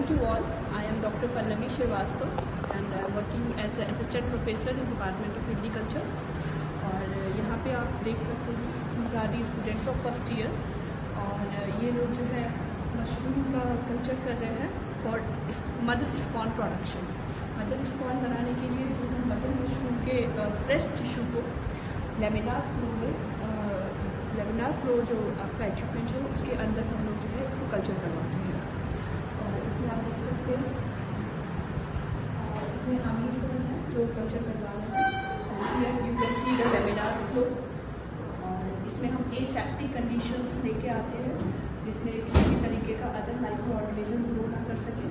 morning to all. I am Dr. Pallavi Srivastava and I am working as an assistant professor in Department of Agriculture. और यहाँ पे आप देख सकते हैं ज़्यादा स्टूडेंट्स ऑफ फर्स्ट ईयर और ये लोग जो है मशरूम का कल्चर कर रहे हैं for mother spawn production. Mother spawn बनाने के लिए जो है मदर मशरूम के फ्रेश टिश्यू को लेमिनार फ्लो जो आपका इक्विपमेंट है उसके अंदर हम लोग जो है उसको कल्चर करवाते हैं। और इसमें आप देख सकते हैं इसमें आमीज है जो कल्चर करवा रहे हैं। You can see the laminar flow. और इसमें हम एसेप्टिक कंडीशंस लेके आते हैं जिसमें किसी भी तरीके का अदर माइक्रो ऑर्गेनिज्म ग्रो ना कर सके।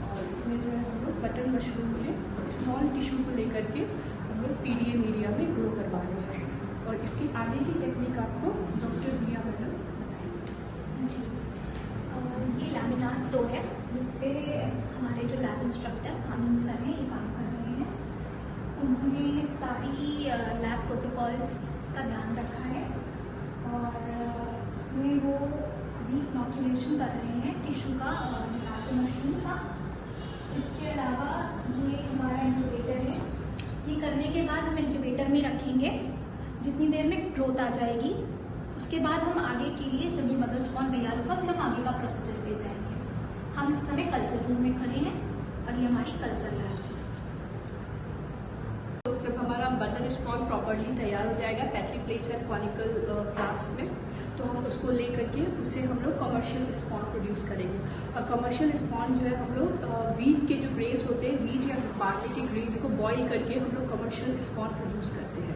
और इसमें जो है हम लोग बटन मशरूम के स्मॉल टिश्यू को लेकर के हम लोग पीडीए मीडिया में ग्रो करवा रहे हैं। और इसकी आगे की टेक्निक आपको डॉक्टर दिया मैडम ये लैमिनार फ्लो है जिस पे हमारे जो लैब इंस्ट्रक्टर कामिन सर हैं ये काम कर रहे हैं। उन्होंने सारी लैब प्रोटोकॉल्स का ध्यान रखा है और इसमें वो अभी इनॉक्यूलेशन कर रहे हैं टिश्यू का मशरूम का। इसके अलावा ये हमारा इंक्यूबेटर है। ये करने के बाद हम इंक्यूबेटर में रखेंगे। जितनी देर में ग्रोथ आ जाएगी उसके बाद हम आगे के लिए जब भी मदर स्पॉन तैयार होगा फिर हम आगे का प्रोसीजर ले जाएंगे। हम इस समय कल्चर रूम में खड़े हैं और ये हमारी कल्चर लैब है। तो जब हमारा मदर स्पॉन प्रॉपर्ली तैयार हो जाएगा petri plates and conical flask में तो हम उसको ले करके उसे हम लोग कमर्शियल स्पॉन प्रोड्यूस करेंगे। और कमर्शियल स्पॉन जो है हम लोग वीट के जो ग्रेन्स होते हैं वीट या बार्ले के ग्रेन्स को बॉईल करके हम लोग कमर्शियल स्पॉन प्रोड्यूस करते हैं।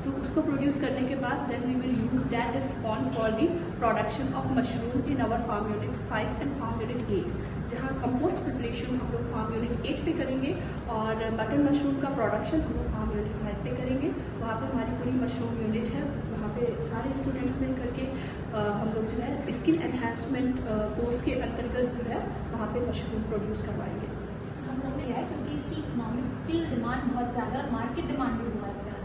तो उसको प्रोड्यूस करने के बाद then we will use that spawn for the production of mushroom in our farm unit 5 and farm unit 8, जहाँ कंपोस्ट प्रिपरेशन हम लोग फार्म यूनिट 8 पे करेंगे और बटन मशरूम का प्रोडक्शन हम लोग फार्म यूनिट 5 पे करेंगे। वहाँ पे हमारी पूरी मशरूम यूनिट है, वहाँ पे सारे स्टूडेंट्स मिल करके हम लोग जो है स्किल एनहांसमेंट कोर्स के अंतर्गत जो है वहाँ पे मशरूम प्रोड्यूस करवाएंगे। हम लोग है क्योंकि इसकी इकोनॉमिकल डिमांड बहुत ज़्यादा है, मार्केट डिमांड भी बहुत ज़्यादा है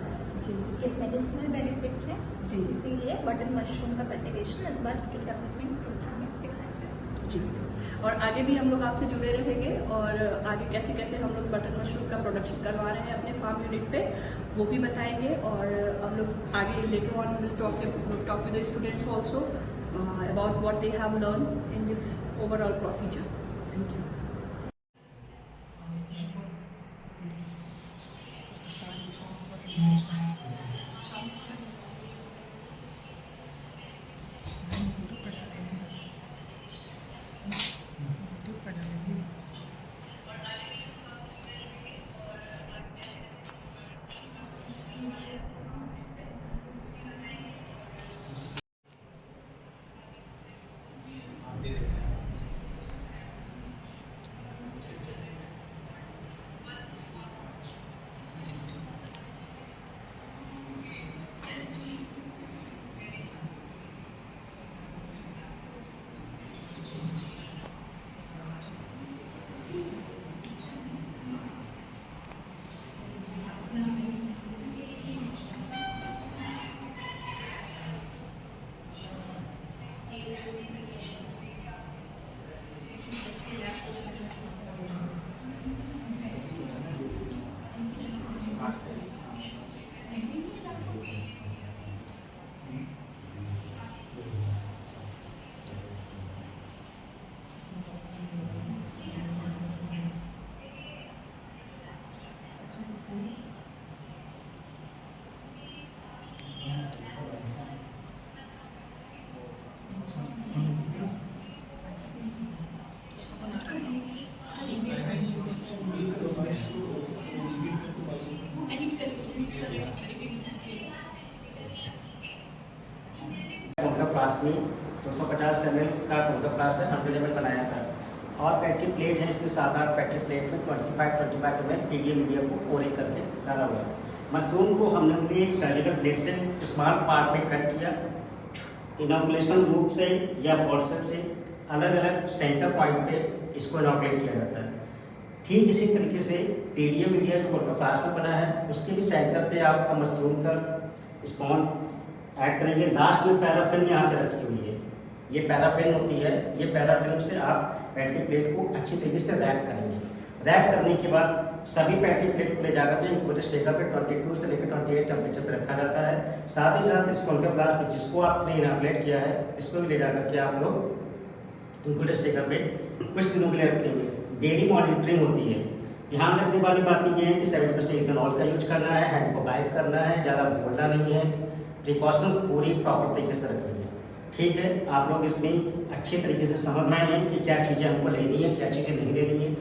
जी। इसके मेडिसिनल बेनिफिट्स हैं जी, इसीलिए बटन मशरूम का कल्टिवेशन इस बार स्किल डेवलपमेंट प्रोग्राम में सिखाया जाए जी। और आगे भी हम लोग आपसे जुड़े रहेंगे और आगे कैसे कैसे हम लोग बटन मशरूम का प्रोडक्शन करवा रहे हैं अपने फार्म यूनिट पे वो भी बताएंगे। और हम लोग आगे later on will talk with the students also about what they have learn in this overall procedure. Thank you. उनका फ्लास्क में 250 ml का उनका फ्लास्क है अवेलेबल बनाया था। और पेट्री प्लेट है, इसमें 7-8 पेट्री प्लेट में 25 ml पीडीए मीडिया को पोरिंग करके डाला हुआ है। मशरूम को हमने एक सर्जिकल ब्लेड से स्मॉल पार्ट में कट किया। इनॉकुलेशन रूप से या फॉर्सेप से अलग अलग सेंटर पॉइंट पे इसको इनॉकुलेट किया जाता है। ठीक इसी तरीके से पीडीए मीडिया जो उनका फ्लास्क में बना है उसके भी सेंटर पे आपका मशरूम का स्पॉन ऐड करेंगे। लास्ट में पैराफिन यहाँ पे रखी हुई है, ये पैराफिल्म होती है, ये पैराफिल्म से आप पैटी प्लेट को अच्छी तरीके से रैप करेंगे। रैप करने के बाद सभी पैटी प्लेट को ले जाकर के इंक्यूबेटर शेकर पे 22 से लेकर 28 टेम्परेचर पे रखा जाता है। साथ ही साथ इस कॉन्केव फ्लास्क जिसको आपने इनॉकुलेट किया है, इसको भी ले जाकर के आप लोग इंक्यूबेटर शेकर पे कुछ दिनों के लिए रखेंगे। डेली मॉनिटरिंग होती है। ध्यान रखने वाली बात ये है कि 70% इथेनॉल का यूज करना है, हैंड को बाइक करना है, ज़्यादा बोलना नहीं है, प्रिकॉशंस पूरी प्रॉपर तरीके से रखनी है। ठीक है, आप लोग इसमें अच्छे तरीके से समझ रहे हैं कि क्या चीज़ें हमको लेनी है, क्या चीज़ें नहीं लेनी है।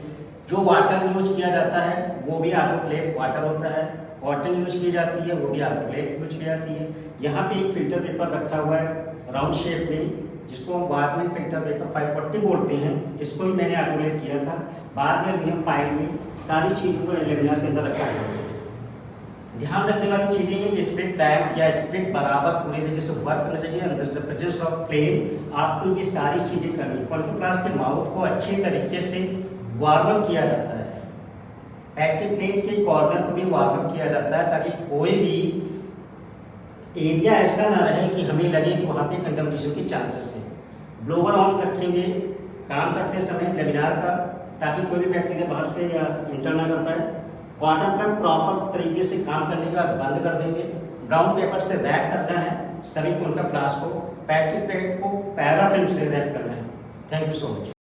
जो वाटर यूज किया जाता है वो भी ऑटोक्लेव वाटर होता है, कॉटन यूज की जाती है वो भी ऑटोक्लेव यूज की जाती है। यहाँ पे एक फिल्टर पेपर रखा हुआ है राउंड शेप में, जिसको हम वार्निंग फिल्टर पेपर 540 बोलते हैं। इसको भी मैंने ऑटोक्लेव किया था। बाद में हमने फाइल में सारी चीज़ों को लेमिनार के अंदर रखा है। ध्यान रखने वाली चीज़ें हैं कि स्प्रिट टाइप या स्प्रिट बराबर पूरी तरीके से वर्क करना चाहिए। अंदर द प्रेजेंस ऑफ फ्लेम आपको ये सारी चीज़ें करनी। कॉन्केव फ्लास्क के माउथ को अच्छे तरीके से वार्म अप किया जाता है। पैटी प्लेट के कॉर्नर को भी वार्म अप किया जाता है ताकि कोई भी एरिया ऐसा ना रहे कि हमें लगे कि वहाँ पे कंटामिनेशन के चांसेस हैं। ब्लोवर ऑन रखेंगे काम करते समय लेमिनार का, ताकि कोई भी बैक्टीरिया बाहर से या इंटर ना कर पाए। कॉटन पर प्रॉपर तरीके से काम करने के बाद बंद कर देंगे। ब्राउन पेपर से रैप करना है सभी कॉन्केव फ्लास्क को। पैटी प्लेट को पैराफिल्म से रैप करना है। Thank you so much.